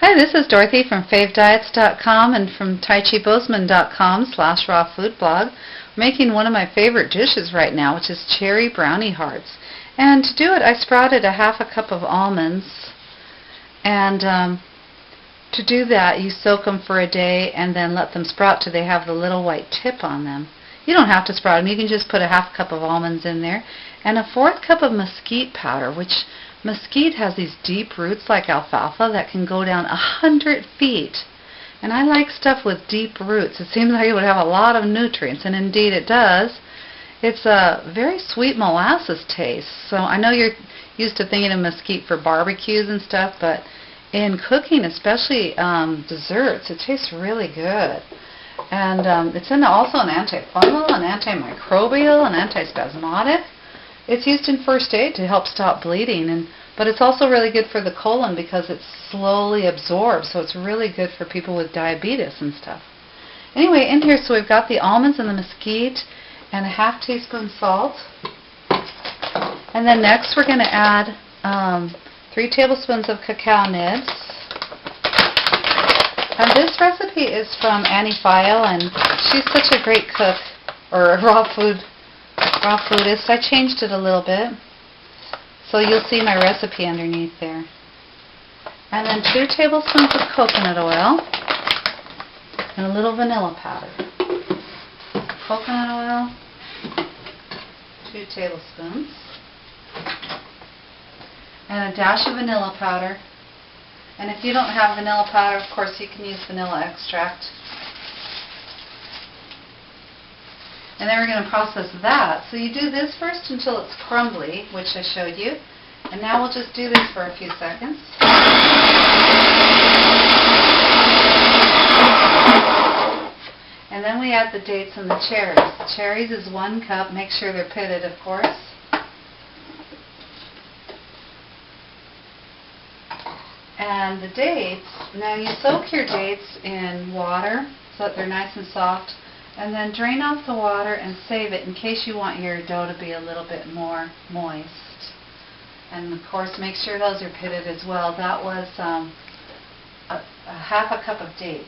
Hi, this is Dorothy from favediets.com and from taichibosman.com/rawfoodblog. Making one of my favorite dishes right now, which is cherry brownie hearts. And to do it, I sprouted a half a cup of almonds. And to do that, you soak them for a day and then let them sprout till they have the little white tip on them. You don't have to sprout them. You can just put a half cup of almonds in there and a fourth cup of mesquite powder, which mesquite has these deep roots like alfalfa that can go down 100 feet. And I like stuff with deep roots. It seems like it would have a lot of nutrients, and indeed it does. It's a very sweet molasses taste. So I know you're used to thinking of mesquite for barbecues and stuff, but in cooking, especially desserts, it tastes really good. And it's also an antifungal, an antimicrobial, an antispasmodic. It's used in first aid to help stop bleeding, but it's also really good for the colon because it slowly absorbs, so it's really good for people with diabetes and stuff. Anyway, in here, so we've got the almonds and the mesquite and a half teaspoon salt. And then next we're going to add 3 tablespoons of cacao nibs. And this recipe is from Phyo, and she's such a great cook, or a raw foodist. I changed it a little bit, so you'll see my recipe underneath there. And then 2 tablespoons of coconut oil and a little vanilla powder. Coconut oil, 2 tablespoons, and a dash of vanilla powder. And if you don't have vanilla powder, of course, you can use vanilla extract. And then we're going to process that. So you do this first until it's crumbly, which I showed you. And now we'll just do this for a few seconds. And then we add the dates and the cherries. The cherries is 1 cup. Make sure they're pitted, of course. And the dates, now you soak your dates in water so that they're nice and soft. And then drain off the water and save it in case you want your dough to be a little bit more moist. And of course, make sure those are pitted as well. That was a half a cup of dates.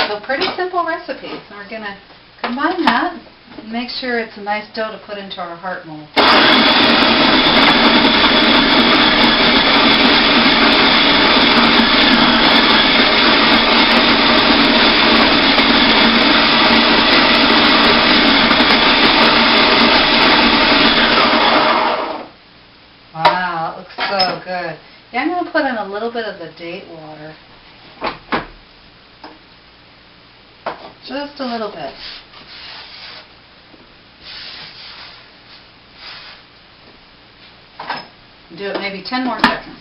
So pretty simple recipe. So we're going to combine that and make sure it's a nice dough to put into our heart mold. So good. Yeah, I'm going to put in a little bit of the date water. Just a little bit. Do it maybe 10 more seconds.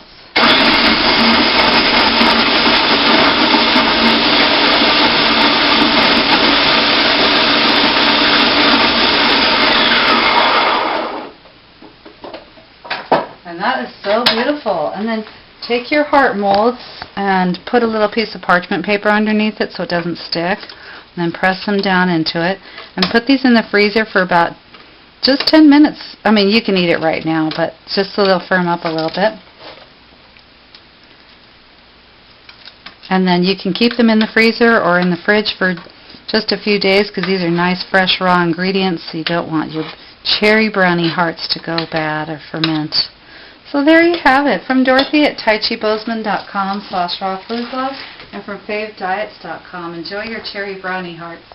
And that is so beautiful. And then take your heart molds and put a little piece of parchment paper underneath it so it doesn't stick. And then press them down into it. And put these in the freezer for about just 10 minutes. I mean, you can eat it right now, but just so they'll firm up a little bit. And then you can keep them in the freezer or in the fridge for just a few days because these are nice, fresh, raw ingredients. So you don't want your cherry brownie hearts to go bad or ferment. So there you have it, from Dorothy at taichibosman.com/rawfoodblog and from favediets.com. Enjoy your cherry brownie hearts.